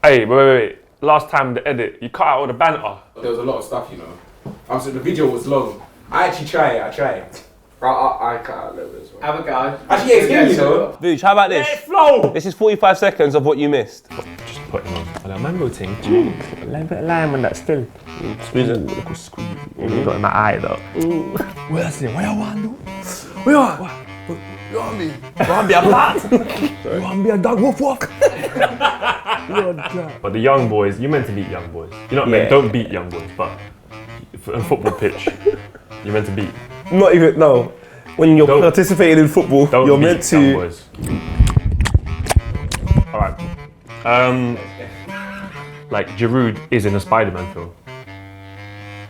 Hey, wait. Last time the edit, you cut out all the banter. There was a lot of stuff, you know. So the video was long. I actually tried. I cut out a little bit as well. Have a go. Actually, yeah, it's good, you know. Vuj, how about this? Let it flow! This is 45 seconds of what you missed. Just put him on a mango thing. A little bit of lime on that still. Squeeze it. You got in my eye though. Where's it? What you want to do? What you want? You want me? You want me a bat? You want me a dog? Woof woof. But the young boys, you're meant to beat young boys. You're not meant, don't beat young boys, but on football pitch, you're meant to beat. Not even, no. When you're participating in football, you're meant to. Young boys. Alright. Like Giroud is in a Spider-Man film.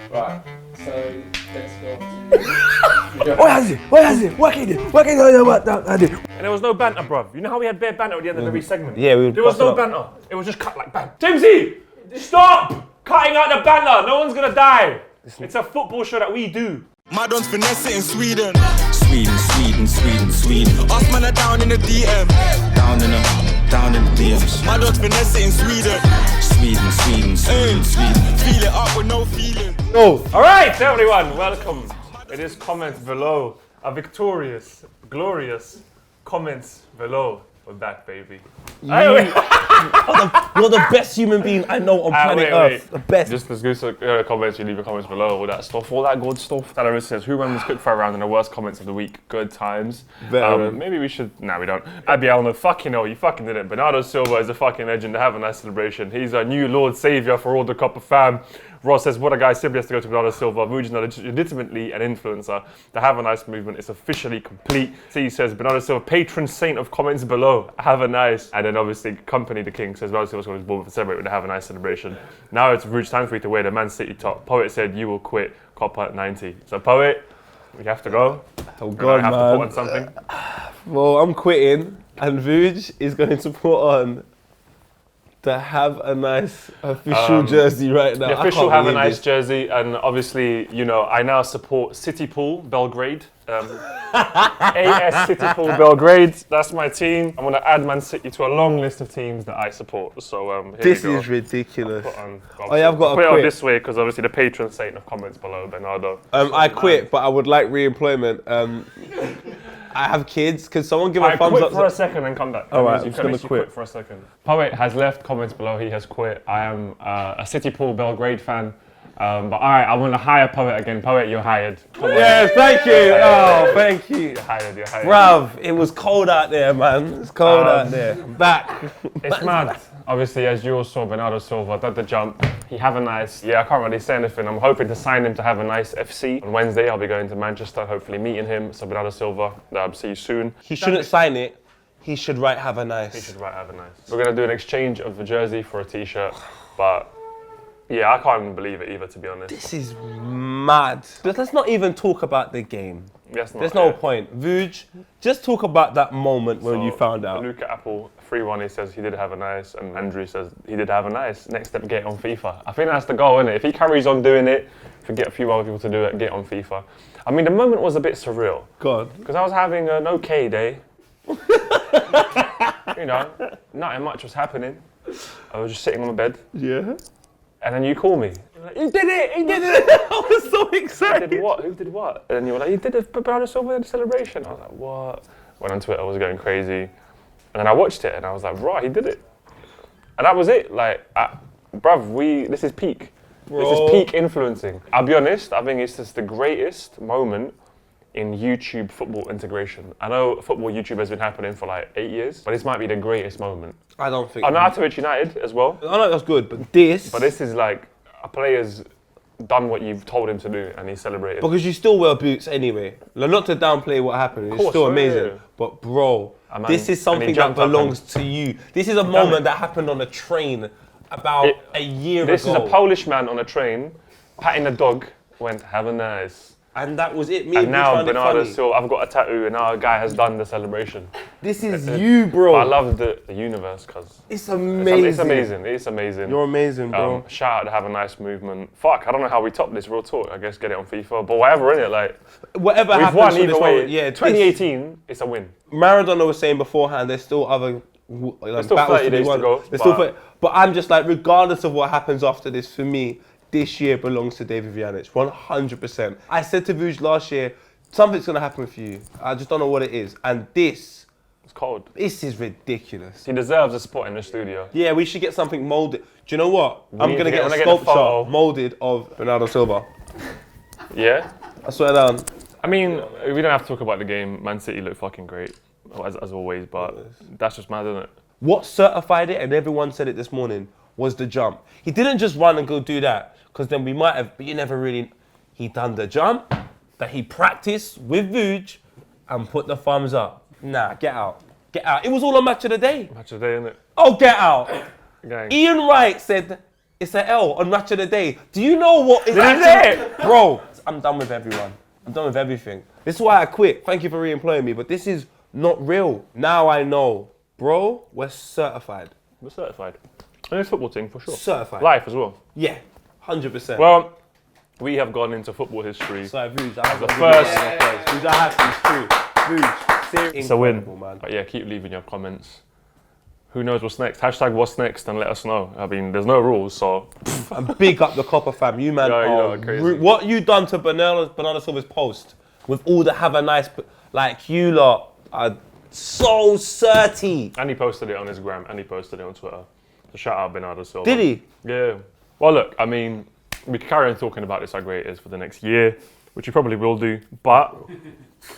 Right, so let's go. What is it? What can you do? And there was no banter, bruv. You know how we had bare banter at the end of every segment? Yeah, there was no banter. It was just cut like bang. Timsy! Stop cutting out the banter. No one's gonna die. It's a football show that we do. Madon's finesse it in Sweden. Sweden. Us man are down in the DM. Down in the DMs. Madon's finesse it in Sweden. Sweden. Feel it up with no feeling. Oh. Alright, everyone, welcome. It is comments below. A victorious, glorious comments below. We're back, baby. You're the best human being I know on planet Earth. The best. Just let's go to comments, you leave your comments below, all that stuff, all that good stuff. Talarissa says, who ran this quickfire round in the worst comments of the week? Good times. Maybe we should, we don't. Abielno, fucking hell, you fucking did it. Bernardo Silva is a fucking legend to have a nice celebration. He's a new Lord Saviour for all the Copper fam. Ross says, what a guy, simply has to go to Bernardo Silva. Vuj is legitimately an influencer. The Have a Nice movement is officially complete. C says, Bernardo Silva, patron saint of comments below. Have a nice. And then obviously, Company the King says, Bernardo Silva's going to be born to celebrate with the Have a Nice celebration. Now it's Vuj time for you to wear the Man City top. Poet said, you will quit. Copper at 90. So Poet, you have to go. Oh God, have man. to put on something. Well, I'm quitting, and Vuj is going to put on the Have a Nice official jersey right now. The official Have a Nice jersey, and obviously, you know, I now support City Pool Belgrade. AS City Pool Belgrade, that's my team. I'm going to add Man City to a long list of teams that I support. So here this we go. is ridiculous. I've got to put it on quit. this way because obviously the patron saint of comments below, Bernardo. I quit, but I would like re-employment. I have kids. Can someone give a thumbs quit up? for a second and come back. Alright, I'm just going to quit for a second. Poet has left comments below, he has quit. I am a City Pool Belgrade fan. But alright, I want to hire Poet again. Poet, you're hired. Yes, thank you. Oh, thank you. You're hired. Bruv, it was cold out there, man. It's cold out there. I'm back. It's mad. Obviously, as you all saw, Bernardo Silva did the jump. He Have a Nice. Yeah, I can't really say anything. I'm hoping to sign him to Have a Nice FC. On Wednesday, I'll be going to Manchester, hopefully meeting him. So Bernardo Silva, see you soon. He shouldn't sign it. He should write Have a Nice. He should write Have a Nice. We're going to do an exchange of the jersey for a t-shirt, but yeah, I can't even believe it either, to be honest. This is mad. But let's not even talk about the game. There's no point. Vuj, just talk about that moment when you found out. Luca Apple, 3-1, he says he did Have a Nice, and Andrew says he did Have a Nice. Next step, get on FIFA. I think that's the goal, isn't it? If he carries on doing it, if we get a few other people to do it, get on FIFA. I mean, the moment was a bit surreal. God. Because I was having an okay day. You know, nothing much was happening. I was just sitting on my bed. Yeah. And then you call me. You're like, he did it! I was so excited. I did what? Who did what? And then you were like, you did it, Bernardo Silva celebration. I was like, what? Went on Twitter, I was going crazy. And then I watched it and I was like, right, he did it. And that was it. Like, bruv, this is peak. Bro. This is peak influencing. I'll be honest, I think it's just the greatest moment in YouTube football integration. I know football YouTube has been happening for like 8 years, but this might be the greatest moment. I don't think. Arnautovic United as well. I know that's good, but this. But this is like a player's done what you've told him to do, and he celebrated. Because you still wear boots anyway. Like, not to downplay what happened, it's still amazing. Yeah. But bro, this is something that belongs to you. This is a moment that happened on a train about a year ago. This is a Polish man on a train, patting a dog, went, have a nice. And that was it. And now Bernardo Silva, I've got a tattoo, and now a guy has done the celebration. This is you, bro. I love the universe, cause it's amazing. It's amazing. You're amazing, bro. Shout out to Have a Nice movement. Fuck, I don't know how we top this. Real talk. I guess get it on FIFA, but whatever in it, like whatever we've happens won for either this way. moment, yeah. 2018, it's a win. Maradona was saying beforehand, there's still other There's still 30 days to go. But I'm just like, regardless of what happens after this, for me, this year belongs to David Vujanic, 100%. I said to Vuj last year, something's going to happen for you. I just don't know what it is. And it's cold. This is ridiculous. He deserves a spot in the studio. Yeah, we should get something molded. Do you know what? I'm going to get a sculpture molded of Bernardo Silva. Yeah? I swear down. I mean, we don't have to talk about the game. Man City looked fucking great, as always, but that's just mad, isn't it? What certified it, and everyone said it this morning, was the jump. He didn't just run and go do that, because then we might have, but you never really... He done the jump that he practiced with Vuj and put the thumbs up. Nah, get out. Get out. It was all a match of the day. Match of the day, isn't it? Oh, get out. Gang. Ian Wright said it's an L on match of the day. Do you know what is it? Bro, I'm done with everyone. I'm done with everything. This is why I quit. Thank you for re-employing me, but this is not real. Now I know. Bro, we're certified. We're certified. And it's a football thing, for sure. Certified. Life as well. Yeah, 100%. Well, we have gone into football history. Sorry, Vuj, I have the first. Vuj, I have to, it's true. Vuj, seriously. It's a win. Man. But yeah, keep leaving your comments. Who knows what's next? Hashtag what's next and let us know. I mean, there's no rules, so. And big up the Copper fam. You man are crazy. what you done to Bernardo Silva's post with all the have a nice, like you lot are so certy. And he posted it on his gram and he posted it on Twitter. So shout out Bernardo Silva. Did he? Yeah. Well, look, I mean, we can carry on talking about this how great it is for the next year, which we probably will do, but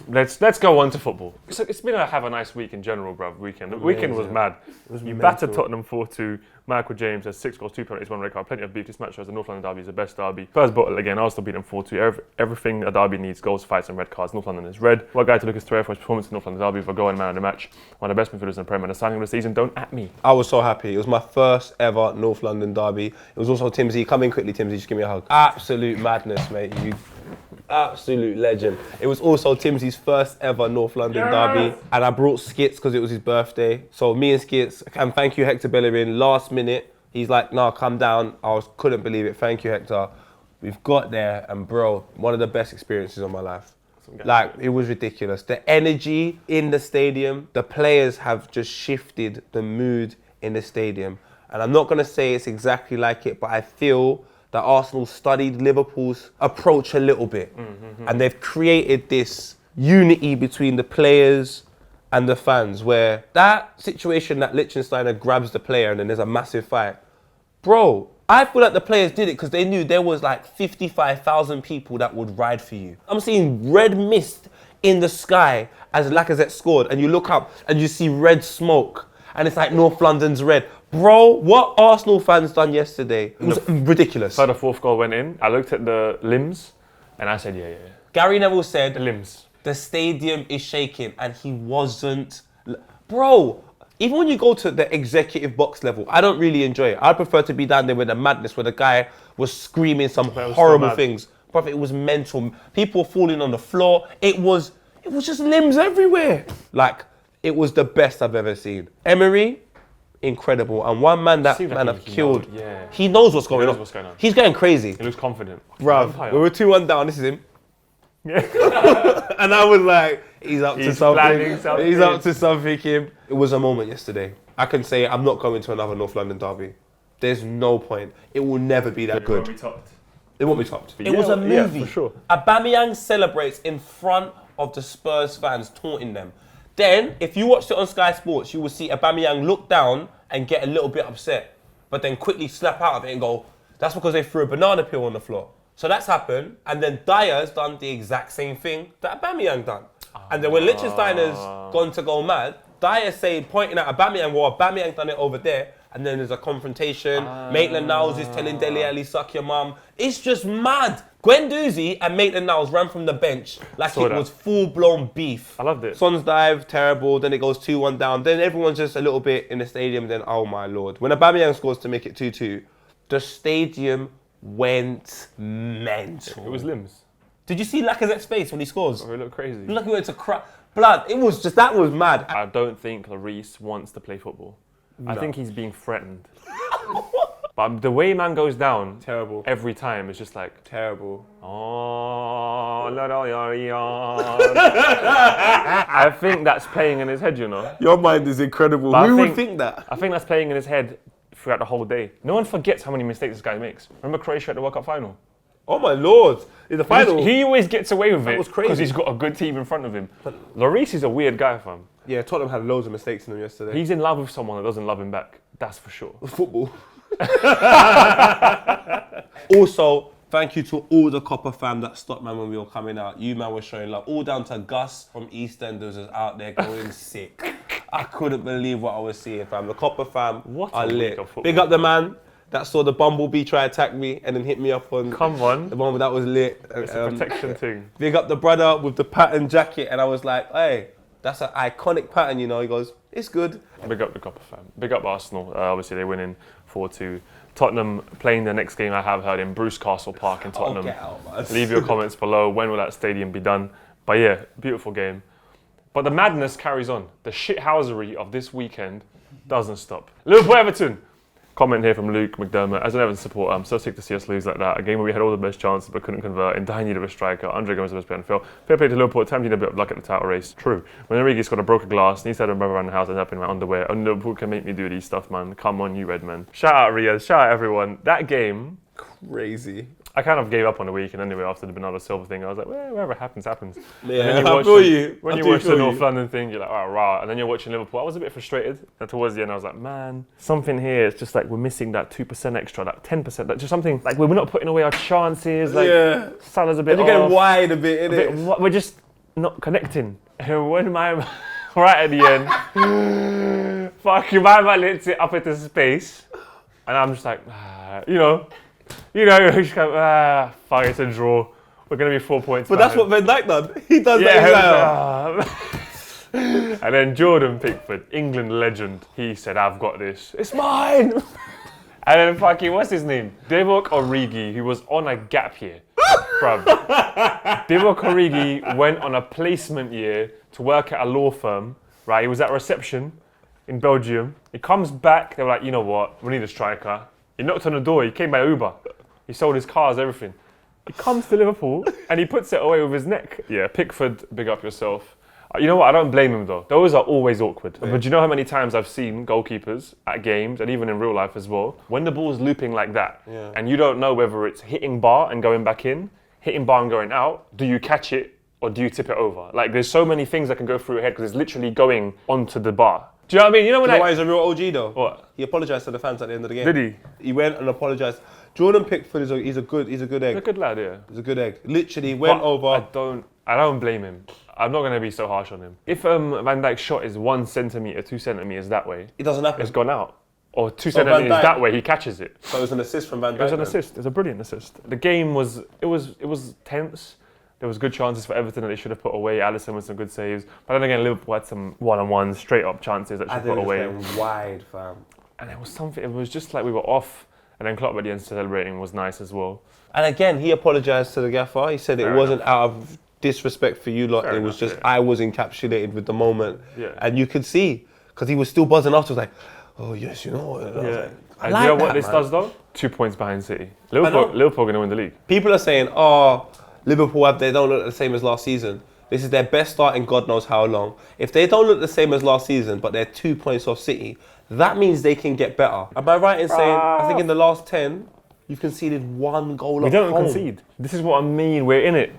let's go on to football. So it's been a have a nice week in general, bruv. The weekend was mad. You battered Tottenham 4-2. Michael James has 6 goals, 2 penalties, 1 red card. Plenty of beef. This match shows the North London derby is the best derby. First bottle again, Arsenal beat them 4-2. Everything a derby needs: goals, fights, and red cards. North London is red. What guy to Lucas Torreira for his performance in North London derby for goal and man of the match. One of the best midfielders in the Premier. The signing of the season. Don't at me. I was so happy. It was my first ever North London derby. It was also Timsy. Come in quickly, Timsy. Just give me a hug. Absolute madness, mate. You absolute legend. It was also Timsy's first ever North London derby, and I brought Skits because it was his birthday. So me and Skits, and thank you Hector Bellerin. Last minute, he's like, "No, come down." Couldn't believe it. Thank you, Hector. We've got there, and bro, one of the best experiences of my life. Like, it was ridiculous. The energy in the stadium, the players have just shifted the mood in the stadium. And I'm not gonna say it's exactly like it, but I feel that Arsenal studied Liverpool's approach a little bit. And they've created this unity between the players and the fans, where that situation that Lichtsteiner grabs the player and then there's a massive fight. Bro, I feel like the players did it because they knew there was like 55,000 people that would ride for you. I'm seeing red mist in the sky as Lacazette scored, and you look up and you see red smoke and it's like North London's red. Bro, what Arsenal fans done yesterday, it was ridiculous. So the fourth goal went in. I looked at the limbs and I said, yeah. Gary Neville said, the limbs. The stadium is shaking, and he wasn't. Bro, even when you go to the executive box level, I don't really enjoy it. I prefer to be down there with the madness, where the guy was screaming some horrible things. Bro, it was mental. People were falling on the floor. It was just limbs everywhere. Like, it was the best I've ever seen. Emery, incredible. And one man that man have killed. He knows what's going on. He's going crazy. He looks confident. Bruv, we were 2-1 down. This is him. Yeah. And I was like, he's up to something. He's up to something, Kim. It was a moment yesterday. I can say I'm not going to another North London derby. There's no point. It will never be that good. It won't be topped. It was a movie. Yeah, for sure. Aubameyang celebrates in front of the Spurs fans, taunting them. Then, if you watched it on Sky Sports, you will see Aubameyang look down and get a little bit upset, but then quickly snap out of it and go, that's because they threw a banana peel on the floor. So that's happened, and then Dyer's done the exact same thing that Aubameyang done. And then when Lichtsteiner's gone to go mad, Dyer pointing at Aubameyang, well, Aubameyang done it over there, and then there's a confrontation. Maitland-Niles is telling Dele Alli, suck your mum. It's just mad. Guendouzi and Maitland-Niles ran from the bench like it was full-blown beef. I loved it. Son's dive, terrible. Then it goes 2-1 down. Then everyone's just a little bit in the stadium. Then, oh my Lord. When Aubameyang scores to make it 2-2, the stadium went mental. It was limbs. Did you see Lacazette's face when he scores? Oh, it looked crazy. It looked like he went to cry. Blood. It was just, that was mad. I don't think Lloris wants to play football. No. I think he's being threatened. But the way man goes down Terrible. every time is just like, Terrible. oh, I think that's playing in his head, you know. Your mind is incredible. But Who I would think- think that? I think that's playing in his head throughout the whole day. No one forgets how many mistakes this guy makes. Remember Croatia at the World Cup final? Oh my lord! In the final. He always gets away with it was because crazy. he's got a good team in front of him. Lloris is a weird guy, fam. Yeah, Tottenham had loads of mistakes in them yesterday. He's in love with someone that doesn't love him back. That's for sure. Football. Also, thank you to all the Copper fam that stopped, man, when we were coming out. You, man, were showing love. All down to Gus from EastEnders was out there going sick. I couldn't believe what I was seeing, fam. The Copper fam What are a week lit. of football, Big up the man that saw the Bumblebee try to attack me and then hit me up on Come on. the one that was lit. It's a protection thing. Big up the brother with the pattern jacket, and I was like, hey, that's an iconic pattern, you know. He goes, it's good. Big up the Copper fam. Big up Arsenal. Obviously, they're winning 4-2. Tottenham playing the next game I have heard in Bruce Castle Park in Tottenham. Get out, man. Leave your comments below. When will that stadium be done? But yeah, beautiful game. But the madness carries on. The shithousery of this weekend doesn't stop. Liverpool Everton. Comment here from Luke McDermott. As an Everton supporter, I'm so sick to see us lose like that. A game where we had all the best chances but couldn't convert. In dire need of a striker. Andre Gomes was the best player on the field. Fair play to Liverpool. Time to need a bit of luck at the title race. True. When Origi's got a broken glass, needs to have a brother around the house and up in my underwear. Only Liverpool can make me do these stuff, man. Come on, you Redmen. Shout out Riyadh. Shout out everyone. That game, Crazy. I kind of gave up on the weekend anyway after the Bernardo Silva thing. I was like, well, whatever happens, happens. Yeah, And then I watch feel the- you. When I you do watch the feel North you. London thing, you're like, oh, rah. And then you're watching Liverpool. I was a bit frustrated. And towards the end, I was like, man, something here. It's just like we're missing that 2% extra, that 10%. That just something, like we're not putting away our chances. Like, Yeah. Salah's a bit And you're getting off. wide a bit, innit? We're just not connecting. And when my right at the end, fucking my man lets it up into space, and I'm just like, you just go, fuck, it's a draw. We're gonna be 4 points. But that's what behind. Van Dijk done. He does Yeah. that. He's like, And then Jordan Pickford, England legend, he said, "I've got this. It's mine." And then fucking, what's his name? Divock Origi, who was on a gap year. Bruv. Divock Origi went on a placement year to work at a law firm, right? He was at reception in Belgium. He comes back, they were like, you know what, we need a striker. He knocked on the door, he came by Uber. He sold his cars, everything. He comes to Liverpool and he puts it away with his neck. Yeah, Pickford, big up yourself. You know what, I don't blame him though. Those are always awkward. Yeah. But do you know how many times I've seen goalkeepers at games and even in real life as well, when the ball's looping like that and you don't know whether it's hitting bar and going back in, hitting bar and going out, do you catch it or do you tip it over? Like there's so many things that can go through your head because it's literally going onto the bar. Do you know what I mean? You know when you know why he's a real OG though? What? He apologised to the fans at the end of the game. Did he? He went and apologised. Jordan Pickford he's a good egg. He's a good lad, yeah. He's a good egg. Literally went But over. I don't blame him. I'm not going to be so harsh on him. If Van Dijk's shot is 1 centimetre, 2 centimetres that way, It doesn't happen. it's gone out. Or 2 Van centimetres Dijk- that way, he catches it. So it was an assist from Van Dijk. It was an then. assist. It was a brilliant assist. The game was tense. There was good chances for Everton that they should have put away. Alisson with some good saves. But then again, Liverpool had some one-on-ones, straight-up chances that should put away. Wide, fam. And it was something. It was just like we were off. And then Klopp at the end celebrating was nice as well. And again, he apologised to the gaffer. He said it wasn't out of disrespect for you lot. Fair It was enough, just yeah. I was encapsulated with the moment. Yeah. And you could see, because he was still buzzing after, like, oh yes, you know. And I was Yeah. like, I And like you know that, what this man. does though? 2 points behind City. know. Liverpool are going to win the league. People are saying, oh, Liverpool, they don't look the same as last season. This is their best start in God knows how long. If they don't look the same as last season, but they're 2 points off City, that means they can get better. Am I right in saying, I think in the last 10, you've conceded 1 goal We at don't home. concede. This is what I mean. We're in it.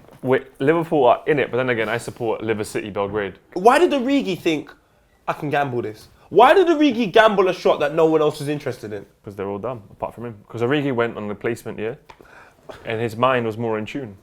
Liverpool are in it, but then again, I support Liver City Belgrade. Why did Origi think, I can gamble this? Why did Origi gamble a shot that no one else was interested in? Because they're all dumb, apart from him. Because Origi went on the placement year, and his mind was more in tune.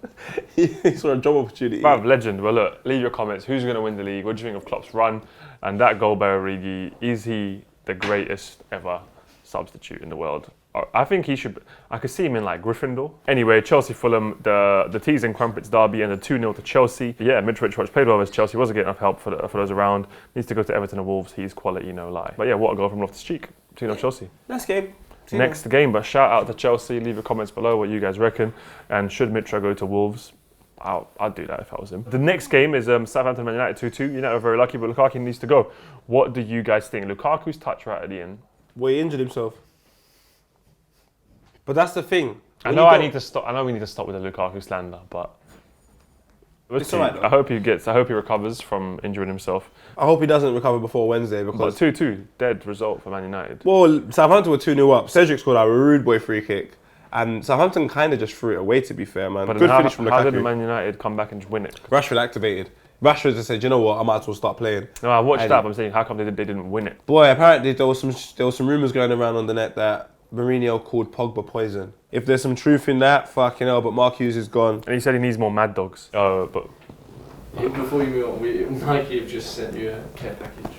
He saw a job opportunity. Bruv, legend. Well, look, leave your comments. Who's going to win the league? What do you think of Klopp's run? And that goal by Origi, is he the greatest ever substitute in the world? I think he should. I could see him in like Gryffindor. Anyway, Chelsea Fulham, the Tees and Crumpets derby and the 2-0 to Chelsea. Yeah, Mitrovic played well as Chelsea. Wasn't getting enough help for those around. Needs to go to Everton and Wolves. He's quality, no lie. But yeah, what a goal from Loftus-Cheek. 2-0 Chelsea. Next game. Next game, but shout out to Chelsea. Leave your comments below what you guys reckon. And should Mitra go to Wolves? I'd do that if I was him. The next game is Southampton Man United 2-2. United are very lucky, but Lukaku needs to go. What do you guys think? Lukaku's touch right at the end. Well, he injured himself. But that's the thing. I know we need to stop with the Lukaku slander, but It's alright though. I hope he recovers from injuring himself. I hope he doesn't recover before Wednesday But because 2-2, dead result for Man United. well, Southampton were 2-0 up. Cedric scored a rude boy free kick, and Southampton kind of just threw it away. To be fair, man. But Good then finish from how did Lukaku. Man United come back and win it? Rashford activated. Rashford just said, "You know what? I might as well start playing." No, I watched And- that, but I'm saying, how come they didn't win it? Boy, apparently there was some rumours going around on the net that Mourinho called Pogba poison. If there's some truth in that, fucking hell. But Mark Hughes is gone. And he said he needs more Mad Dogs. But Before you move on, Nike have just sent you a care package.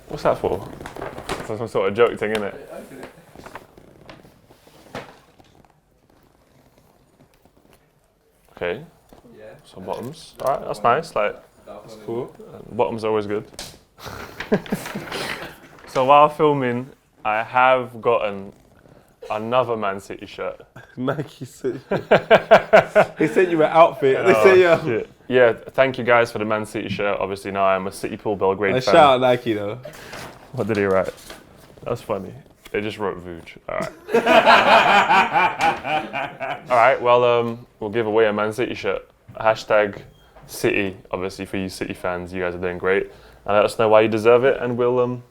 what's that for? That's some sort of joke thing, isn't it? Open it. Okay, Yeah. so bottoms. Alright, that's nice. Like, That's cool. Bottoms are always good. So while filming, I have gotten another Man City shirt. Nike said he sent you an outfit. They say yeah. Shit. Yeah, thank you guys for the Man City shirt. Obviously now I'm a City Pool Belgrade fan. Shout out Nike though. What did he write? That's funny. They just wrote Vuj. Alright. Alright, well, we'll give away a Man City shirt. Hashtag City, obviously for you City fans, you guys are doing great. And let us know why you deserve it and we'll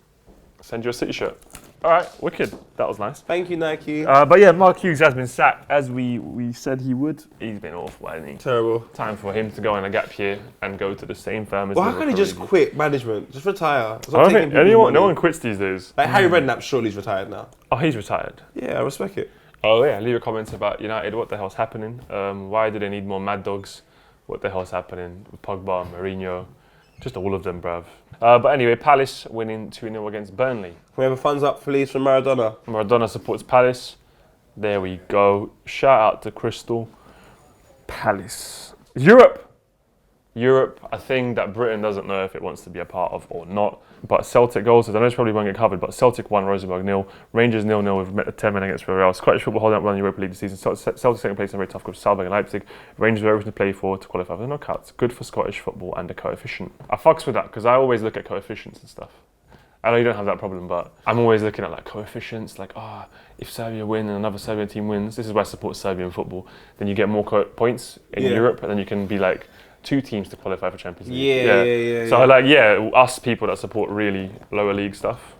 send you a City shirt. Alright, wicked. That was nice. Thank you, Nike. But yeah, Mark Hughes has been sacked as we said he would. He's been awful, hasn't he? Terrible. Time for him to go on a gap year and go to the same firm as Well, how can he Liverpool. just quit management? Just retire. Stop I don't taking think people's no money. one quits these days. Like Harry Redknapp, surely he's retired now. Oh, he's retired. Yeah, I respect it. Oh yeah, leave your comments about United. What the hell's happening? Why do they need more Mad Dogs? What the hell's happening with Pogba, Mourinho? Just all of them, bruv. But anyway, Palace winning 2-0 against Burnley. We have a thumbs up, please, from Maradona. Maradona supports Palace. There we go. Shout out to Crystal Palace. Europe, a thing that Britain doesn't know if it wants to be a part of or not. But Celtic goals, I know it's probably won't get covered, but Celtic 1, Rosenborg 0. Rangers 0-0 with 10 men against Villarreal. Scottish football holding up well in the Europa League this season. Celtic second place in a very tough group, Salzburg and Leipzig. Rangers were everything to play for to qualify for the knockouts. Good for Scottish football and a coefficient. I fucks with that because I always look at coefficients and stuff. I know you don't have that problem, but I'm always looking at like coefficients, like, if Serbia win and another Serbian team wins, this is why I support Serbian football, then you get more points in Europe, and then you can be like 2 teams to qualify for Champions League. Yeah. So us people that support really lower league stuff,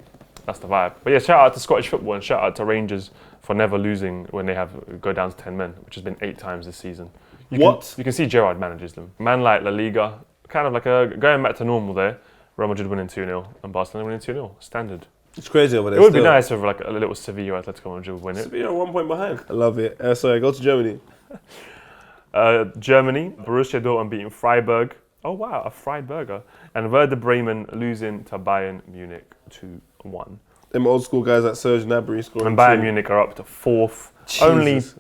that's the vibe. But yeah, shout out to Scottish football and shout out to Rangers for never losing when they go down to 10 men, which has been 8 times this season. You can see Gerrard manages them. Man like La Liga, kind of like going back to normal there. Real Madrid winning 2-0 and Barcelona winning 2-0, standard. It's crazy over there. It would be nice if like a little Sevilla Atletico Madrid would win it. Sevilla 1 point behind. I love it. Sorry, go to Germany. Germany, Borussia Dortmund beating Freiburg. Oh wow, a fried burger. And Werder Bremen losing to Bayern Munich 2-1. Them old school guys like Serge Gnabry scoring. And Bayern 2. Munich are up to 4th. Jesus.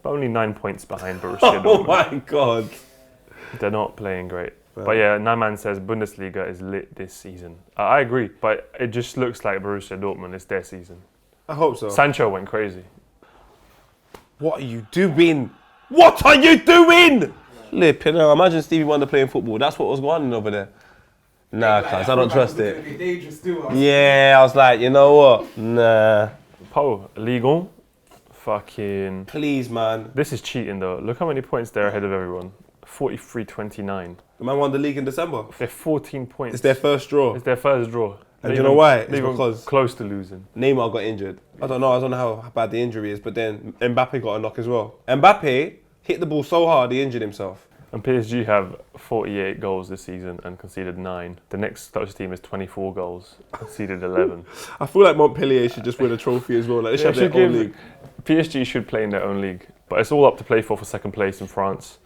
Only 9 points behind Borussia Dortmund. Oh my God. They're not playing great. Well. But yeah, Naman says Bundesliga is lit this season. I agree, but it just looks like Borussia Dortmund is their season. I hope so. Sancho went crazy. What are you doing? What are you doing? Flipping hell, imagine Stevie Wonder playing football. That's what was going on over there. Nah, cuz, I don't trust it. Yeah, I was like, you know what? Nah. Ligue 1. Fucking... Please, man. This is cheating though. Look how many points they're ahead of everyone. 43-29. The man won the league in December. They're 14 points. It's their first draw. It's their first draw. And do you know why? It's because close to losing. Neymar got injured. I don't know how bad the injury is, but then Mbappe got a knock as well. Mbappe hit the ball so hard he injured himself. And PSG have 48 goals this season and conceded 9. The next closest team is 24 goals, conceded 11. I feel like Montpellier should just win a trophy as well. Like they should have their own league. PSG should play in their own league, but it's all up to play for second place in France.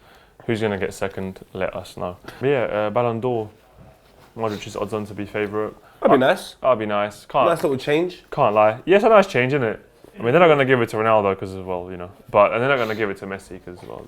Who's going to get second? Let us know. But yeah, Ballon d'Or. Modric is odds on to be favourite. That'd be nice. That'd be nice. Nice little change. Can't lie. Yeah, it's a nice change, isn't it? I mean, they're not going to give it to Ronaldo because, well, you know. And they're not going to give it to Messi because, well,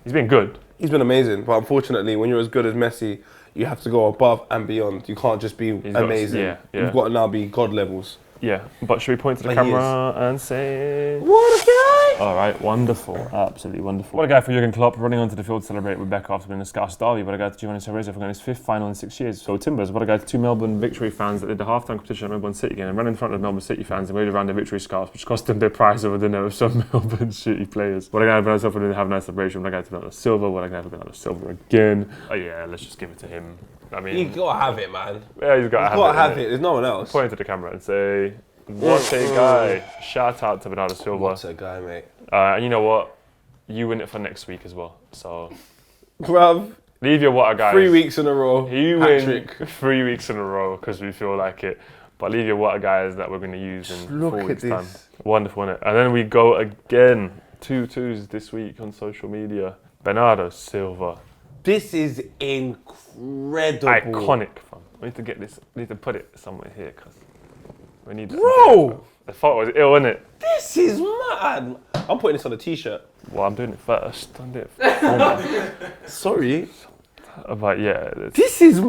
he's been good. He's been amazing, but unfortunately, when you're as good as Messi, you have to go above and beyond. You can't just be amazing. Yeah. You've got to now be God levels. Yeah, but should we point to the camera and say... What a guy! All right, wonderful, absolutely wonderful. What a guy for Jurgen Klopp, running onto the field to celebrate with Becca after winning the Scouse Derby. What a guy to Giovanni Cereza for winning his 5th final in 6 years. So Timbers, what a guy to 2 Melbourne Victory fans that did the half-time competition at Melbourne City game and ran in front of Melbourne City fans and waved around their victory scarves, which cost them their prize over dinner with some Melbourne City players. What a guy for Bernardo Silva didn't have a nice celebration. What a guy to Bernardo Silva. What a guy for Bernardo Silva again. Oh yeah, let's just give it to him. I mean, You gotta have it, man. yeah, he's got to have it. There's no one else. Point to the camera and say, what a guy. Shout out to Bernardo Silva. What a guy, mate. And you know what? You win it for next week as well. So, Bruv, leave your what a guys. 3 weeks in a row. You Hat-trick. win 3 weeks in a row because we feel like it. But leave your what a guys that we're going to use in Look 4 at weeks' this. time. Wonderful, innit? And then we go again. 2 twos this week on social media. Bernardo Silva. This is incredible. Iconic, fam. We need to get this, we need to put it somewhere here because we need Bro! The photo was ill, innit? This is mad. I'm putting this on a t-shirt. Well, I'm doing it first. I'm doing it Sorry. But yeah, This is...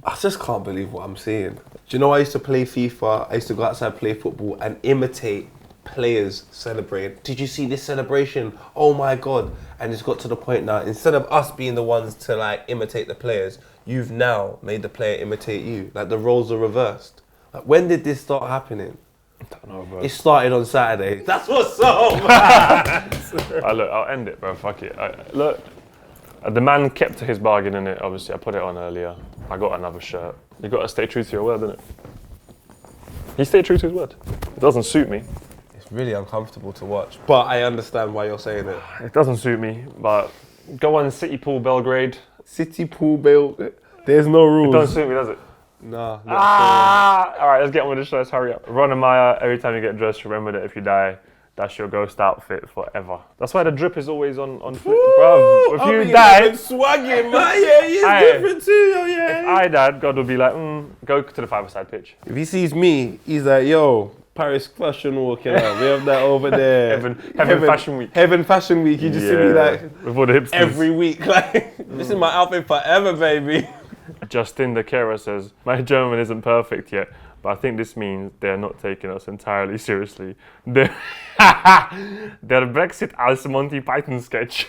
I just can't believe what I'm seeing. Do you know I used to play FIFA, I used to go outside, play football and imitate players celebrating. Did you see this celebration? Oh my God. And it's got to the point now, instead of us being the ones to like imitate the players, you've now made the player imitate you. Like the roles are reversed. Like, when did this start happening? I don't know, bro. It started on Saturday. That's what's up. Look, I'll end it, bro. Fuck it. Look, the man kept to his bargain, in it. Obviously, I put it on earlier. I got another shirt. You got to stay true to your word, innit? He stayed true to his word. It doesn't suit me. It's really uncomfortable to watch, but I understand why you're saying it. It doesn't suit me, but go on City Pool Belgrade. City Pool Bill. There's no rules. It doesn't suit me, does it? Nah. All right, let's get on with the show. Let's hurry up. Ron and Maya, every time you get dressed, remember that if you die, that's your ghost outfit forever. That's why the drip is always on flick, bruv. If you die, swagging, man. Yeah, he's different too. Oh, yeah. if I died, God would be like, go to the five-a-side pitch. If he sees me, he's like, yo, Paris Fashion Walk, you know, we have that over there. Heaven Fashion Week. Heaven Fashion Week. You just see me like with all the hipsters. every week, like this is my outfit forever, baby. Justin the carer says, my German isn't perfect yet, but I think this means they're not taking us entirely seriously. Der Brexit als Monty Python sketch.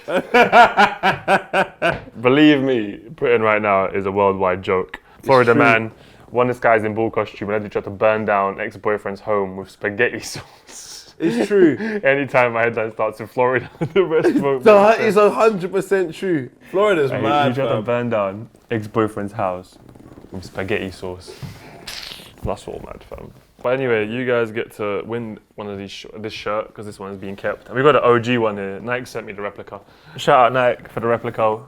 Believe me, Britain right now is a worldwide joke. Florida man, one disguised in bull costume and had to try to burn down ex-boyfriend's home with spaghetti sauce. It's true. Anytime my headline starts in Florida, the rest won't. That is 100% true. Florida's mad. He tried to fam. burn down ex-boyfriend's house with spaghetti sauce. That's all mad, fam. But anyway, you guys get to win one of these this shirt because this one is being kept. And we got an OG one here. Nike sent me the replica. Shout out Nike for the replica.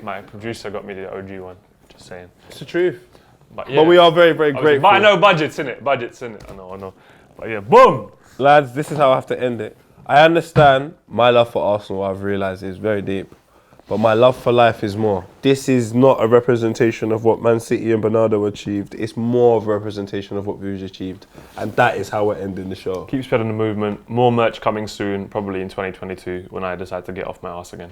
My producer got me the OG one. Just saying. It's the truth. But, yeah, But we are very, very grateful. But I know budget's in it. I know. But yeah, boom. Lads, this is how I have to end it. I understand my love for Arsenal, I've realised, is very deep. But my love for life is more. This is not a representation of what Man City and Bernardo achieved. It's more of a representation of what we've achieved. And that is how we're ending the show. Keep spreading the movement. More merch coming soon, probably in 2022 when I decide to get off my ass again.